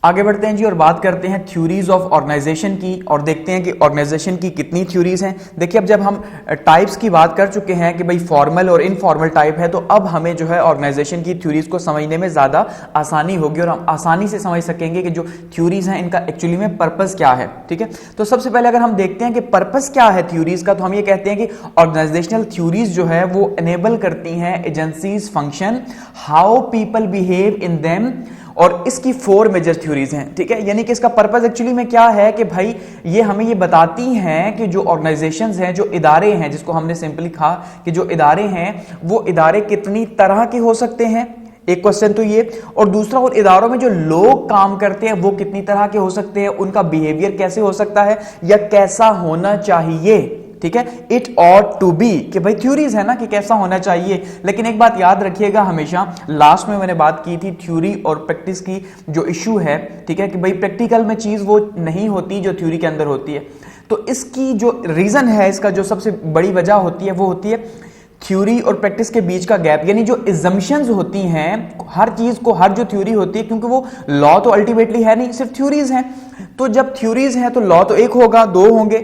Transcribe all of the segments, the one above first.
आगे बढ़ते हैं जी और बात करते हैं थ्योरीज ऑफ ऑर्गेनाइजेशन की और देखते हैं कि ऑर्गेनाइजेशन की कितनी थ्योरीज हैं। देखिए अब जब हम टाइप्स की बात कर चुके हैं कि भाई फॉर्मल और इनफॉर्मल टाइप है, तो अब हमें जो है ऑर्गेनाइजेशन की थ्योरीज को समझने में ज़्यादा आसानी होगी और हम आसानी से समझ सकेंगे कि जो थ्योरीज हैं इनका एक्चुअली में पर्पस क्या है। ठीक है, तो सबसे पहले अगर हम देखते हैं कि पर्पस क्या है थ्योरीज का, तो हम ये कहते हैं कि ऑर्गेनाइजेशनल थ्योरीज जो है वो एनेबल करती हैं agencies function, how people behave in them, और इसकी 4 मेजर थ्योरीज हैं। ठीक है, यानी कि इसका पर्पस एक्चुअली में क्या है कि भाई ये हमें ये बताती हैं कि जो ऑर्गेनाइजेशंस हैं, जो इदारे हैं, जिसको हमने सिंपली कहा कि जो इदारे हैं वो इदारे कितनी तरह के हो सकते हैं, एक क्वेश्चन तो ये, और दूसरा उन इदारों में जो लोग काम करते हैं वो कितनी तरह के हो सकते हैं, उनका बिहेवियर कैसे हो सकता है या कैसा होना चाहिए। ठीक है, इट ऑट टू बी, कि भाई थ्योरीज है ना कि कैसा होना चाहिए। लेकिन एक बात याद रखिएगा हमेशा, लास्ट में मैंने बात की थी थ्योरी और प्रैक्टिस की जो इशू है। ठीक है, कि भाई प्रैक्टिकल में चीज वो नहीं होती जो थ्योरी के अंदर होती है। तो इसकी जो रीजन है, इसका जो सबसे बड़ी वजह होती है वो होती है थ्योरी और प्रैक्टिस के बीच का गैप, यानी जो एजम्पशंस होती हैं हर चीज को, हर जो थ्योरी होती है, क्योंकि वो लॉ तो अल्टीमेटली है नहीं, सिर्फ थ्योरीज हैं। तो जब थ्योरीज हैं तो लॉ तो एक होगा, 2 होंगे,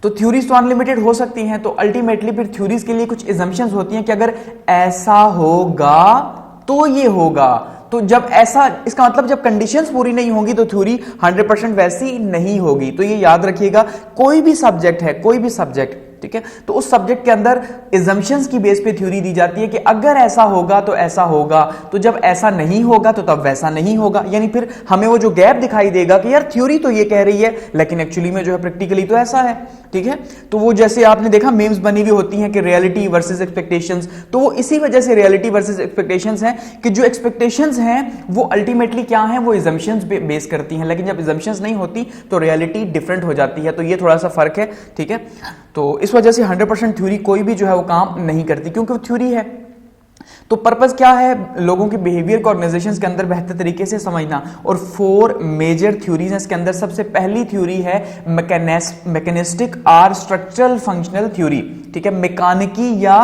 तो थ्योरीज तो अनलिमिटेड हो सकती हैं। तो अल्टीमेटली फिर थ्योरीज के लिए कुछ एजम्पशंस होती हैं कि अगर ऐसा होगा तो ये होगा। तो जब ऐसा, इसका मतलब जब कंडीशंस पूरी नहीं होंगी तो थ्योरी 100% वैसी नहीं होगी। तो ये याद रखिएगा, कोई भी सब्जेक्ट है, कोई भी सब्जेक्ट, ठीक है, तो उस सब्जेक्ट के अंदर एजम्पशंस की बेस पे थ्योरी दी जाती है कि अगर ऐसा होगा तो ऐसा होगा, तो जब ऐसा नहीं होगा तो तब वैसा नहीं होगा। यानी फिर हमें वो जो गैप दिखाई देगा कि यार थ्योरी तो ये कह रही है लेकिन एक्चुअली में जो है प्रैक्टिकली तो ऐसा है। ठीक है, तो वो जैसे आपने देखा मीम्स बनी हुई होती हैं कि रियलिटी वर्सेस एक्सपेक्टेशंस, तो वो इसी वजह से रियलिटी वर्सेस एक्सपेक्टेशंस हैं कि जो एक्सपेक्टेशंस हैं वो अल्टीमेटली क्या हैं, वो एजम्पशंस पे बेस करती हैं, लेकिन जब एजम्पशंस नहीं होती तो रियलिटी डिफरेंट हो जाती है। तो ये थोड़ा सा फर्क है। ठीक है, तो इस वजह से 100% थ्योरी कोई भी जो है वो काम नहीं करती, क्योंकि वो थ्योरी है। तो पर्पस क्या है, लोगों के बिहेवियर को ऑर्गेनाइजेशंस के अंदर बेहतर तरीके से समझना। और 4 मेजर थ्योरीज हैं इसके अंदर। सबसे पहली थ्योरी है mechanistic or structural functional theory. ठीक है, मैकेनिकी या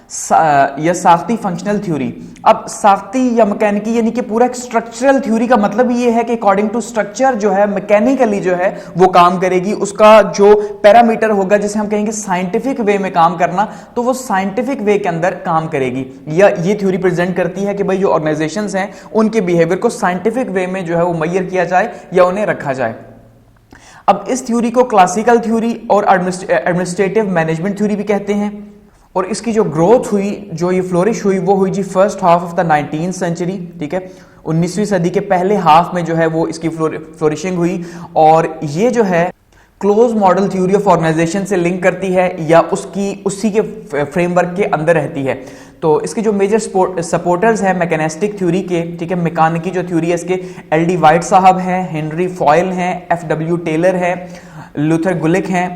साख्ती फंक्शनल थ्योरी। अब साख्ती या मैकेनिकी यानी कि पूरा एक स्ट्रक्चरल थ्योरी का मतलब ये है कि अकॉर्डिंग टू स्ट्रक्चर जो है मैकेनिकली जो है वो काम करेगी। उसका जो पैरामीटर होगा, जिसे हम कहेंगे साइंटिफिक वे में काम करना, तो वो साइंटिफिक वे के अंदर काम करेगी। या ये थ्योरी प्रेजेंट करती है कि भाई जो ऑर्गेनाइजेशंस हैं उनके बिहेवियर को साइंटिफिक वे में जो है वो मेजर किया जाए या उन्हें रखा जाए। अब इस थ्योरी को क्लासिकल थ्योरी और एडमिनिस्ट्रेटिव मैनेजमेंट थ्योरी भी कहते हैं। और इसकी जो ग्रोथ हुई, जो ये फ्लोरिश हुई, वो हुई जी first half of the 19th century. ठीक है, 19वीं सदी के पहले हाफ में जो है वो इसकी फ्लोरिशिंग हुई। और ये जो है close model theory of organization से लिंक करती है या उसी के फ्रेमवर्क के अंदर रहती है। तो इसके जो मेजर सपोर्टर्स हैं मैकेनिस्टिक थ्योरी के, ठीक है, मैकेनिकी जो थ्योरी है इसके एल डी वाइट साहब हैं, हेनरी फॉयल हैं, एफ.डब्ल्यू. टेलर हैं, लूथर गुलिक हैं,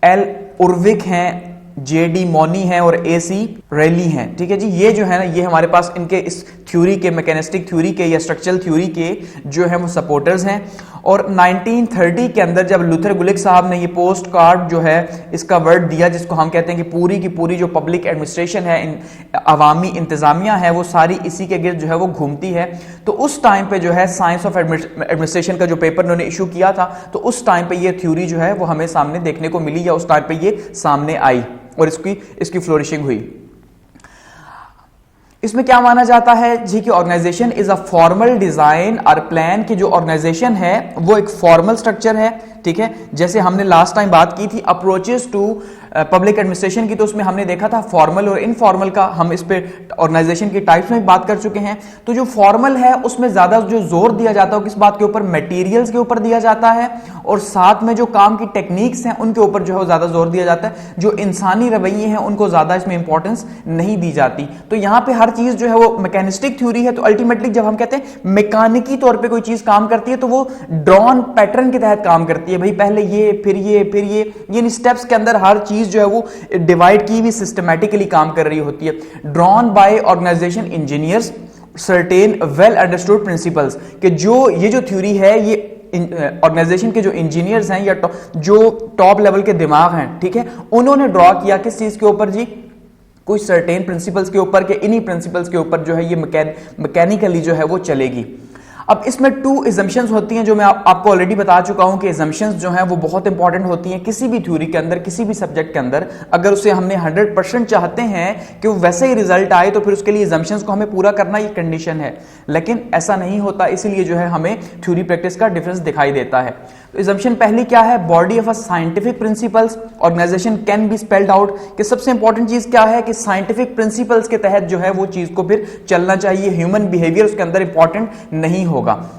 एल उर्विक हैं, जे.डी. मॉनी है और ए.सी. रेली हैं। ठीक है जी, ये जो है ना, ये हमारे पास इनके इस थ्योरी के, मैकेनिस्टिक थ्योरी के या स्ट्रक्चरल थ्योरी के जो है वो सपोर्टर्स हैं। और 1930 के अंदर जब लूथर गुलिक साहब ने ये पोस्ट कार्ड जो है इसका वर्ड दिया, जिसको हम कहते हैं कि पूरी की पूरी जो पब्लिक एडमिनिस्ट्रेशन है, अवामी इंतजामिया है, वो सारी इसी के गिर्द जो है वो घूमती है। तो उस टाइम पे जो है साइंस ऑफ एडमिनिस्ट्रेशन का जो पेपर उन्होंने इशू किया था, तो उस टाइम पे ये थ्योरी जो है वो हमें सामने देखने को मिली, या उस टाइम पे ये सामने आई और इसकी फ्लोरिशिंग हुई। इसमें क्या माना जाता है जी कि organization is a formal design और प्लान, की जो ऑर्गेनाइजेशन है वो एक फॉर्मल स्ट्रक्चर है। ठीक है, जैसे हमने लास्ट टाइम बात की थी अप्रोचेस टू पब्लिक एडमिनिस्ट्रेशन की, तो उसमें हमने देखा था फॉर्मल और इनफॉर्मल का, हम इस पे ऑर्गेनाइजेशन की टाइप्स में बात कर चुके हैं। तो जो फॉर्मल है उसमें ज्यादा जो जोर दिया जाता है किस बात के ऊपर, मटेरियल्स के ऊपर दिया जाता है, और साथ में जो काम की टेक्निक्स हैं उनके ऊपर जो है ज्यादा जोर दिया जाता है। जो इंसानी रवैये हैं उनको ज्यादा इसमें इंपॉर्टेंस नहीं दी जाती। तो यहाँ पे हर चीज जो है वो मैकेनिस्टिक थ्योरी है। तो अल्टीमेटली जब हम कहते हैं मैकेनिकी तौर पे कोई चीज काम करती है तो वो ड्रॉन पैटर्न के तहत काम करती है। भाई पहले ये, फिर ये, फिर ये स्टेप्स के अंदर हर चीज जो है वो डिवाइड की हुई सिस्टमैटिकली काम कर रही होती है। Drawn by organization engineers certain well understood principles, कि ये जो थ्योरी है ये ऑर्गेनाइजेशन के जो इंजीनियर्स हैं या जो टॉप लेवल के दिमाग हैं, ठीक है, उन्होंने ड्रॉ किया किस चीज के ऊपर जी, कुछ सर्टेन प्रिंसिपल्स के ऊपर, के इन्हीं प्रिंसिपल्स के ऊपर जो है ये मैकेनिकली जो है वो चलेगी। अब इसमें 2 assumptions होती हैं जो मैं आपको ऑलरेडी बता चुका हूं कि assumptions जो हैं वो बहुत इंपॉर्टेंट होती हैं किसी भी थ्योरी के अंदर, किसी भी सब्जेक्ट के अंदर। अगर उसे हमने 100% चाहते हैं कि वो वैसे ही रिजल्ट आए तो फिर उसके लिए assumptions को हमें पूरा करना ये कंडीशन है, लेकिन ऐसा नहीं होता, इसीलिए जो है हमें थ्योरी प्रैक्टिस का डिफरेंस दिखाई देता है। तो assumption पहली क्या है, body of a scientific principles organization can be spelled out, कि सबसे इंपॉर्टेंट चीज क्या है कि साइंटिफिक प्रिंसिपल्स के तहत जो है वो चीज को फिर चलना चाहिए, ह्यूमन बिहेवियर उसके अंदर इंपॉर्टेंट नहीं होगा।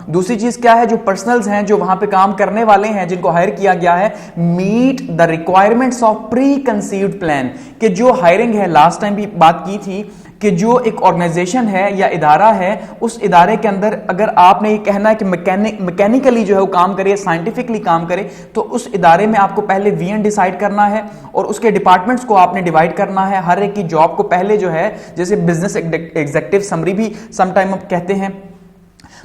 दूसरी चीज क्या है, जो पर्सनल्स हैं जो वहां पे काम करने वाले हैं जिनको हायर किया गया है, meet the requirements of preconceived plan, कि जो हायरिंग है, लास्ट टाइम भी बात की थी कि जो एक ऑर्गेनाइजेशन है या इदारा है, उस इदारे के अंदर अगर आपने ये कहना है कि मैकेनिकली जो है वो काम करे, साइंटिफिकली काम करे, तो उस इदारे में आपको पहले वीएन डिसाइड करना है और उसके डिपार्टमेंट्स को आपने डिवाइड करना है। हर एक की जॉब को पहले जो है, जैसे बिजनेस एग्जीक्यूटिव समरी भी समटाइम आप कहते हैं,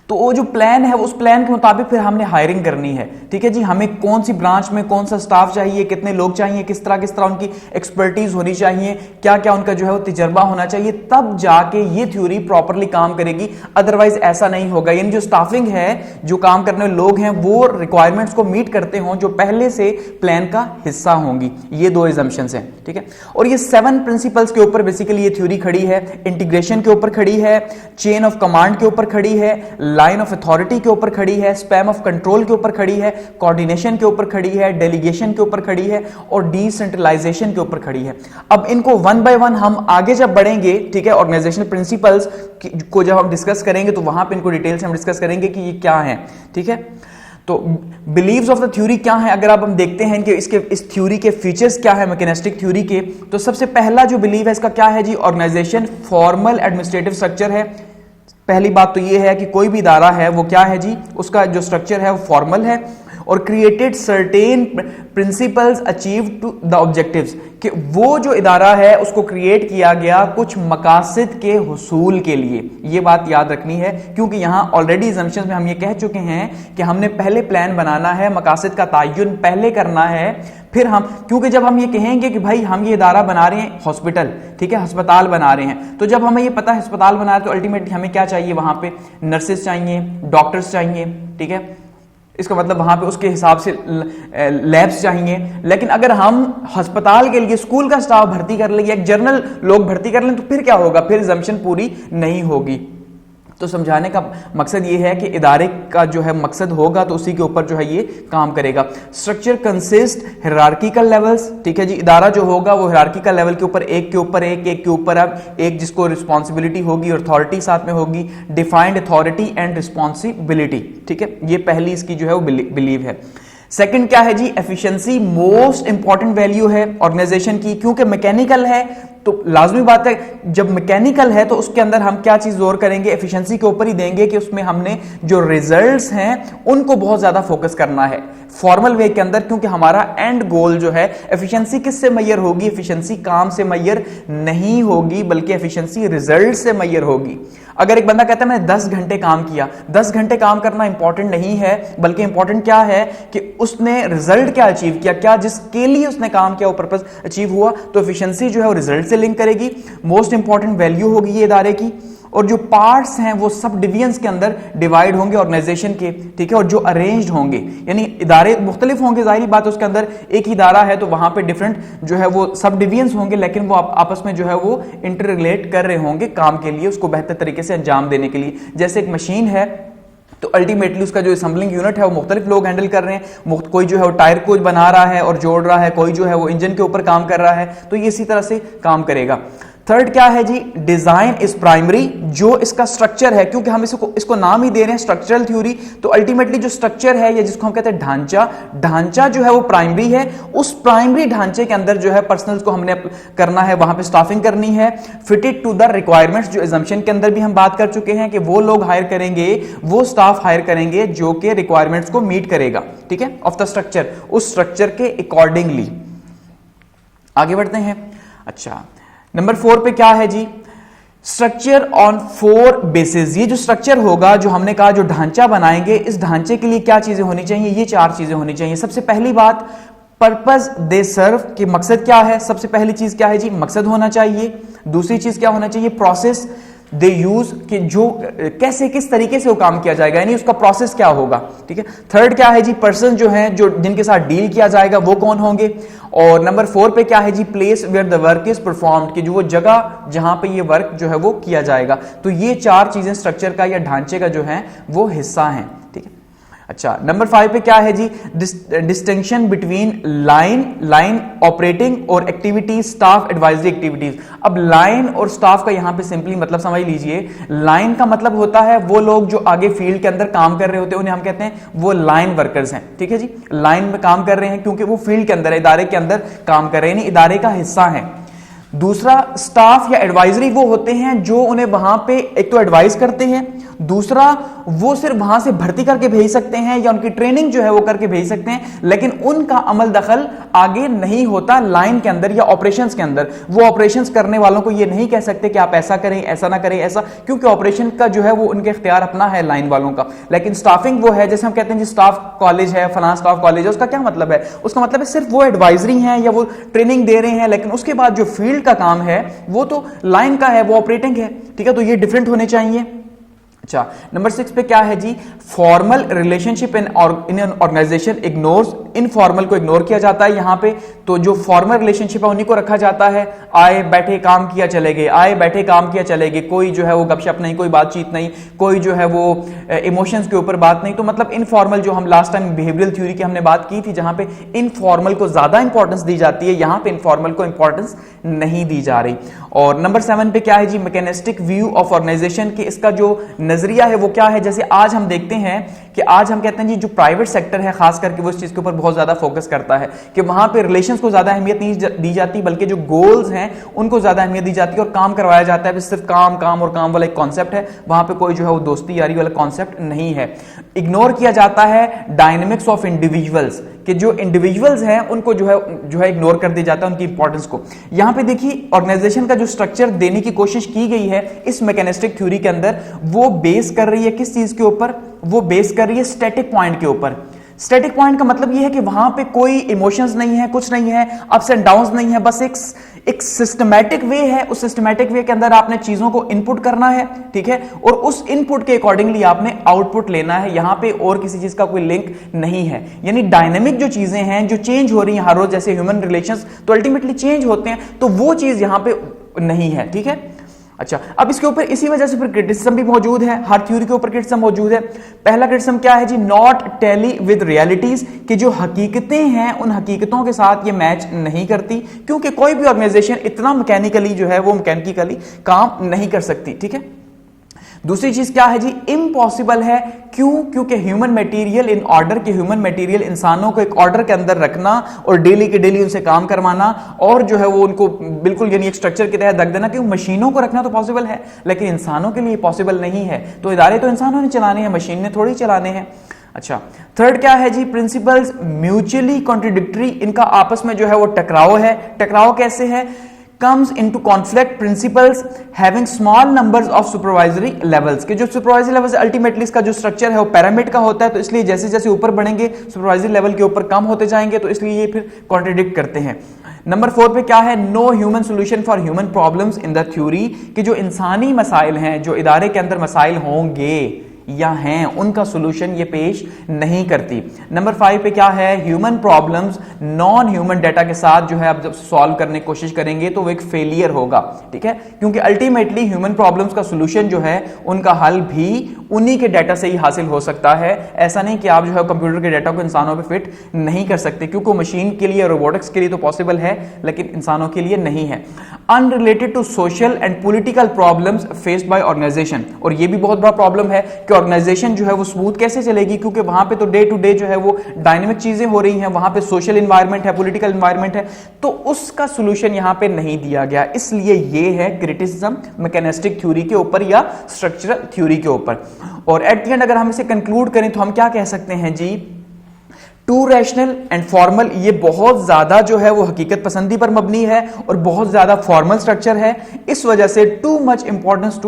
तो वो जो प्लान है उस प्लान के मुताबिक फिर हमने हायरिंग करनी है। ठीक है जी, हमें कौन सी ब्रांच में कौन सा स्टाफ चाहिए, कितने लोग चाहिए, किस तरह उनकी एक्सपर्टीज होनी चाहिए, क्या क्या उनका जो है वो तजर्बा होना चाहिए, तब जाके ये थ्योरी प्रॉपरली काम करेगी। अदरवाइज ऐसा नहीं होगा। यानी जो स्टाफिंग है, जो काम करने वाले लोग हैं, वो रिक्वायरमेंट्स को मीट करते हों जो पहले से प्लान का हिस्सा होंगी। ये 2 assumptions हैं। ठीक है, और ये 7 प्रिंसिपल्स के ऊपर बेसिकली ये थ्योरी खड़ी है। इंटीग्रेशन के ऊपर खड़ी है, चेन ऑफ कमांड के ऊपर खड़ी है, लाइन ऑफ अथॉरिटी के ऊपर खड़ी है, स्पैम ऑफ कंट्रोल के ऊपर खड़ी है, कोऑर्डिनेशन के ऊपर खड़ी है, डेलीगेशन के ऊपर खड़ी है और डिसेंट्रलाइजेशन के ऊपर खड़ी है। अब इनको 1 by 1 हम आगे जब बढ़ेंगे, ठीक है, ऑर्गेनाइजेशनल प्रिंसिपल्स को जब हम डिस्कस करेंगे तो वहां पे इनको डिटेल से हम डिस्कस करेंगे कि ये क्या है। ठीक है, तो बिलीव्स ऑफ द थ्योरी क्या है, अगर आप हम देखते हैं कि इस थ्योरी के फीचर्स क्या है मैकेनिस्टिक थ्योरी के, तो सबसे पहला जो बिलीव है इसका क्या है जी, ऑर्गेनाइजेशन फॉर्मल एडमिनिस्ट्रेटिव स्ट्रक्चर है। पहली बात तो ये है कि कोई भी इदारा है वो क्या है जी, उसका जो स्ट्रक्चर है वो फॉर्मल है और created certain principles achieve to the objectives, कि वो जो इदारा है उसको क्रिएट किया गया कुछ मकासद के हुसूल के लिए। ये बात याद रखनी है, क्योंकि यहां ऑलरेडी assumptions में हम ये कह चुके हैं कि हमने पहले प्लान बनाना है, मकासद का तयन पहले करना है, फिर हम, क्योंकि जब हम ये कहेंगे कि भाई हम ये इदारा बना रहे हैं हॉस्पिटल, ठीक है, अस्पताल बना रहे हैं, तो जब हमें ये पता है अस्पताल बना रहे हैं तो अल्टीमेटली हमें क्या चाहिए, वहां पे नर्सेस चाहिए, डॉक्टर्स चाहिए। ठीक है, इसका मतलब वहां पे उसके हिसाब से लैब्स चाहिए। लेकिन अगर हम अस्पताल के लिए स्कूल का स्टाफ भर्ती कर लें या एक जनरल लोग भर्ती कर लें तो फिर क्या होगा, फिर assumption पूरी नहीं होगी। तो समझाने का मकसद ये है कि इदारे का जो है मकसद होगा तो उसी के ऊपर जो है ये काम करेगा। स्ट्रक्चर कंसिस्ट हियरार्किकल लेवल्स, ठीक है जी, इदारा जो होगा वो हियरार्किकल लेवल के ऊपर एक के ऊपर एक के ऊपर अब एक, जिसको रिस्पॉन्सिबिलिटी होगी और अथॉरिटी साथ में होगी, डिफाइंड अथॉरिटी एंड रिस्पॉन्सिबिलिटी। ठीक है, ये पहली इसकी जो है वो बिलीव है। सेकंड क्या है जी, एफिशिएंसी मोस्ट इंपॉर्टेंट वैल्यू है ऑर्गेनाइजेशन की, क्योंकि मैकेनिकल है तो लाजमी बात है, जब मैकेनिकल है तो उसके अंदर हम क्या चीज जोर करेंगे, एफिशिएंसी के ऊपर ही देंगे कि उसमें हमने जो रिजल्ट्स हैं उनको बहुत ज्यादा फोकस करना है फॉर्मल वे के अंदर, क्योंकि हमारा एंड गोल जो है एफिशिएंसी किससे मैयर होगी, एफिशिएंसी काम से मैयर नहीं होगी बल्कि एफिशिएंसी रिजल्ट से मैयर होगी। अगर एक बंदा कहता है मैंने 10 घंटे काम किया, 10 घंटे काम करना इंपॉर्टेंट नहीं है, बल्कि इंपॉर्टेंट क्या है कि उसने रिजल्ट क्या अचीव किया, क्या जिसके लिए उसने काम किया वो पर्पस अचीव हुआ। तो एफिशिएंसी जो है वो रिजल्ट से लिंक करेगी, मोस्ट इंपॉर्टेंट वैल्यू होगी ये इदारे की। और जो पार्ट्स हैं वो सब डिवीजन्स के अंदर डिवाइड होंगे ऑर्गेनाइजेशन के, ठीक है, और जो अरेंज्ड होंगे, यानी इदारे मुख्तलिफ होंगे, जाहिर बात है उसके अंदर एक ही इदारा है तो वहां पे डिफरेंट जो है वो सब डिवीजन्स होंगे, लेकिन वो आपस में जो है वो इंटर रिलेट कर रहे होंगे काम के लिए, उसको बेहतर तरीके से अंजाम देने के लिए। जैसे एक मशीन है तो अल्टीमेटली उसका जो असेंबलिंग यूनिट है वो मुख्तलिफ लोग हैंडल कर रहे हैं, कोई जो है वो टायर को बना रहा है और जोड़ रहा है, कोई जो है वो इंजन के ऊपर काम कर रहा है, तो ये इसी तरह से काम करेगा। थर्ड क्या है जी, डिजाइन इज प्राइमरी, जो इसका स्ट्रक्चर है, क्योंकि हम इसको नाम ही दे रहे हैं स्ट्रक्चरल थ्योरी, तो अल्टीमेटली जो स्ट्रक्चर है या जिसको हम कहते हैं ढांचा जो है वो प्राइमरी है। उस प्राइमरी ढांचे के अंदर जो है पर्सनल्स को हमने करना है, वहां पे स्टाफिंग करनी है, फिटेड टू द रिक्वायरमेंट्स, जो एजम्पशन के अंदर भी हम बात कर चुके हैं कि वो लोग हायर करेंगे, वो स्टाफ हायर करेंगे जो कि रिक्वायरमेंट्स को मीट करेगा, ठीक है, ऑफ द स्ट्रक्चर, उस स्ट्रक्चर के अकॉर्डिंगली। आगे बढ़ते हैं। अच्छा, नंबर 4 पे क्या है जी, स्ट्रक्चर ऑन 4 बेसिस। ये जो स्ट्रक्चर होगा, जो हमने कहा जो ढांचा बनाएंगे, इस ढांचे के लिए क्या चीजें होनी चाहिए, ये 4 चीजें होनी चाहिए। सबसे पहली बात, पर्पस दे सर्व, कि मकसद क्या है, सबसे पहली चीज क्या है जी, मकसद होना चाहिए। दूसरी चीज क्या होना चाहिए, प्रोसेस, दे यूज कि जो कैसे किस तरीके से वो काम किया जाएगा, यानी उसका प्रोसेस क्या होगा। ठीक है। थर्ड क्या है जी, पर्सन जो है जो जिनके साथ डील किया जाएगा वो कौन होंगे। और नंबर 4 पे क्या है जी, place where the work is performed, कि जो वो जगह जहां पे ये वर्क जो है वो किया जाएगा। तो ये 4 चीजें स्ट्रक्चर का या ढांचे का जो है वो हिस्सा हैं। ठीक है। अच्छा, नंबर 5 पे क्या है जी, डिस्टिंक्शन बिटवीन लाइन ऑपरेटिंग और एक्टिविटीज, स्टाफ एडवाइजरी एक्टिविटीज। अब लाइन और स्टाफ का यहां पे सिंपली मतलब समझ लीजिए। लाइन का मतलब होता है वो लोग जो आगे फील्ड के अंदर काम कर रहे होते हैं, उन्हें हम कहते हैं वो लाइन वर्कर्स हैं। ठीक है जी, लाइन में काम कर रहे हैं क्योंकि वो फील्ड के अंदर, इदारे के अंदर काम कर रहे हैं, यानी इदारे का हिस्सा है। दूसरा, स्टाफ या एडवाइजरी वो होते हैं जो उन्हें वहां पे एक तो एडवाइस करते हैं, दूसरा वो सिर्फ वहां से भर्ती करके भेज सकते हैं या उनकी ट्रेनिंग जो है वो करके भेज सकते हैं, लेकिन उनका अमल दखल आगे नहीं होता लाइन के अंदर या ऑपरेशंस के अंदर। वो ऑपरेशंस करने वालों को ये नहीं कह सकते कि आप ऐसा करें, ऐसा ना करें, ऐसा, क्योंकि ऑपरेशन का जो है वो उनके इख्तियार अपना है लाइन वालों का। लेकिन स्टाफिंग वो है, जैसे हम कहते हैं जी स्टाफ कॉलेज है, फलां स्टाफ कॉलेज है, उसका क्या मतलब है? उसका मतलब है सिर्फ वो एडवाइजरी है या वो ट्रेनिंग दे रहे हैं, लेकिन उसके बाद जो फील्ड का काम है वो तो लाइन का है, वो ऑपरेटिंग है। ठीक है, तो ये डिफरेंट होने चाहिए। अच्छा, नंबर 6 पे क्या है जी, formal relationship in an organization ignores, informal को इग्नोर किया जाता है यहां पे। तो जो फॉर्मल रिलेशनशिप है उन्हीं को रखा जाता है। आए बैठे काम किया चले गए, आए बैठे काम किया चले गए, कोई जो है वो गपशप नहीं, कोई बातचीत नहीं, कोई जो है वो इमोशंस के ऊपर बात नहीं। तो मतलब इनफॉर्मल, जो हम लास्ट टाइम बिहेवियरल थ्योरी की हमने बात की थी, जहां पे इनफॉर्मल को ज्यादा इंपॉर्टेंस दी जाती है, यहां पे इनफॉर्मल को इंपॉर्टेंस नहीं दी जा रही। और नंबर 7 पे क्या है जी, मैकेनिस्टिक व्यू ऑफ ऑर्गेनाइजेशन, कि इसका जो नजरिया है वो क्या है। जैसे आज हम देखते हैं कि आज हम कहते हैं जी जो प्राइवेट सेक्टर है खास करके वो इस चीज के ऊपर बहुत ज्यादा फोकस करता है कि वहां पे रिलेशंस को ज्यादा अहमियत नहीं दी जाती, बल्कि जो गोल्स हैं उनको ज्यादा अहमियत दी जाती है और काम करवाया जाता है। सिर्फ काम काम और काम वाला एक कॉन्सेप्ट है, वहां पे कोई जो है वो दोस्ती यारी वाला कॉन्सेप्ट नहीं है। इग्नोर किया जाता है डायनेमिक्स ऑफ इंडिविजुअल्स, कि जो इंडिविजुअल्स हैं उनको जो है इग्नोर कर दिया जाता है, उनकी इंपॉर्टेंस को। यहां पे देखिए ऑर्गेनाइजेशन का जो स्ट्रक्चर देने की कोशिश की गई है इस मैकेनिस्टिक थ्योरी के अंदर, वो बेस कर रही है किस चीज के ऊपर? वो बेस कर रही है स्टैटिक पॉइंट के ऊपर। स्टैटिक पॉइंट का मतलब यह है कि वहां पे कोई इमोशंस नहीं है, कुछ नहीं है, अप्स एंड डाउन्स नहीं है, बस एक सिस्टमैटिक वे है। उस सिस्टमैटिक वे के अंदर आपने चीजों को इनपुट करना है, ठीक है, और उस इनपुट के अकॉर्डिंगली आपने आउटपुट लेना है। यहां पे और किसी चीज का कोई लिंक नहीं है। यानी डायनेमिक जो चीजें हैं जो चेंज हो रही हैं हर रोज, जैसे ह्यूमन रिलेशंस तो अल्टीमेटली चेंज होते हैं, तो वो चीज यहां पे नहीं है। ठीक है। अच्छा, अब इसके ऊपर इसी वजह से फिर क्रिटिसिज्म भी मौजूद है, हर थ्योरी के ऊपर क्रिटिसिज्म मौजूद है। पहला क्रिटिसिज्म क्या है जी, नॉट टैली विद रियलिटीज, कि जो हकीकतें हैं उन हकीकतों के साथ ये मैच नहीं करती, क्योंकि कोई भी ऑर्गेनाइजेशन इतना मैकेनिकली जो है वो मैकेनिकली काम नहीं कर सकती। ठीक है। दूसरी चीज क्या है जी, इम्पॉसिबल है। क्यों? क्योंकि ह्यूमन मटेरियल इन ऑर्डर, के ह्यूमन मटेरियल इंसानों को एक ऑर्डर के अंदर रखना और डेली के डेली उनसे काम करवाना और जो है वो उनको बिल्कुल यानी एक स्ट्रक्चर की तरह रख देना, क्योंकि मशीनों को रखना तो पॉसिबल है लेकिन इंसानों के लिए पॉसिबल नहीं है। तो इदारे तो इंसानों ने चलाने हैं, मशीन ने थोड़ी चलाने हैं। अच्छा, थर्ड क्या है जी, प्रिंसिपल्स म्यूचुअली कॉन्ट्रडिक्टरी, इनका आपस में जो है वो टकराव है। टकराव कैसे है? comes into conflict principles having small numbers of supervisory levels, के जो supervisory levels अल्टीमेटली इसका जो स्ट्रक्चर है वो पिरामिड का होता है, तो इसलिए जैसे जैसे ऊपर बढ़ेंगे supervisory लेवल के ऊपर कम होते जाएंगे, तो इसलिए ये फिर कॉन्ट्रडिक्ट करते हैं। नंबर 4 पे क्या है, no human solution for human problems in the theory, कि जो इंसानी मसाइल हैं, जो इदारे के अंदर मसाइल होंगे या हैं, उनका सॉल्यूशन ये पेश नहीं करती। नंबर 5 पे क्या है, human problems non human data के साथ जो है आप जब सॉल्व करने की कोशिश करेंगे तो वो एक फेलियर होगा। ठीक है, क्योंकि अल्टीमेटली ह्यूमन प्रॉब्लम्स का सॉल्यूशन जो है उनका हल भी उन्हीं के डाटा से ही हासिल हो सकता है। ऐसा नहीं कि आप जो है कंप्यूटर के डाटा को इंसानों पे फिट नहीं कर सकते, क्योंकि मशीन के लिए, रोबोटिक्स के लिए तो पॉसिबल है लेकिन इंसानों के लिए नहीं है। Unrelated to social and political problems faced by organization, और ये भी बहुत बड़ा प्रॉब्लम है कि ऑर्गेनाइजेशन जो है वो स्मूथ कैसे चलेगी, क्योंकि वहां पे तो डे टू डे जो है वो डायनेमिक चीजें हो रही हैं, वहां पे सोशल एनवायरनमेंट है, पॉलिटिकल एनवायरनमेंट है, तो उसका सॉल्यूशन यहां पे नहीं दिया गया। इसलिए ये है क्रिटिसिज्म मैकेनिस्टिक थ्योरी के ऊपर या स्ट्रक्चरल थ्योरी के ऊपर। और एट द एंड अगर हम इसे कंक्लूड करें तो हम क्या कह सकते हैं जी, टू रैशनल एंड फॉर्मल, ये बहुत ज्यादा जो है वो हकीकत पसंदी पर मबनी है और बहुत ज्यादा फॉर्मल स्ट्रक्चर है। इस वजह से too much importance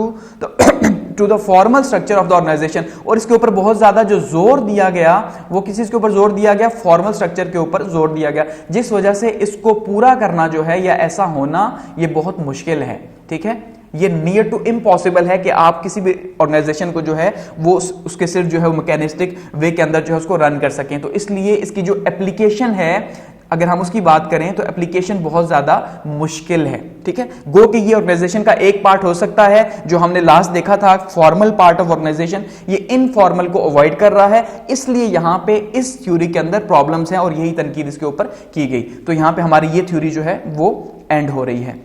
to the formal structure of the organization, और इसके ऊपर बहुत ज्यादा जो जोर दिया गया वो किस चीज के ऊपर जोर दिया गया, फॉर्मल स्ट्रक्चर के ऊपर जोर दिया गया, जिस वजह से इसको पूरा करना जो है या ऐसा होना ये बहुत मुश्किल है। ठीक है, ये नियर टू इम्पॉसिबल है कि आप किसी भी ऑर्गेनाइजेशन को जो है वो उसके सिर्फ जो है वो मैकेनिस्टिक वे के अंदर जो है उसको रन कर सकें। तो इसलिए इसकी जो एप्लीकेशन है, अगर हम उसकी बात करें तो एप्लीकेशन बहुत ज्यादा मुश्किल है। ठीक है, गो कि ये ऑर्गेनाइजेशन का एक पार्ट हो सकता है, जो हमने लास्ट देखा था फॉर्मल पार्ट ऑफ ऑर्गेनाइजेशन, ये इनफॉर्मल को अवॉइड कर रहा है, इसलिए यहां पे इस थ्योरी के अंदर प्रॉब्लम्स हैं और यही तनकीद इसके ऊपर की गई। तो यहां पे हमारी ये थ्योरी जो है वो एंड हो रही है।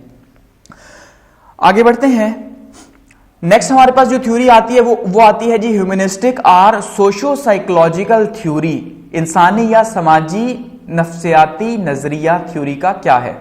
आगे बढ़ते हैं। नेक्स्ट हमारे पास जो थ्योरी आती है वो आती है जी ह्यूमनिस्टिक और सोशो साइकोलॉजिकल थ्योरी। इंसानी या समाजी नफ्सियाती नजरिया थ्योरी का क्या है?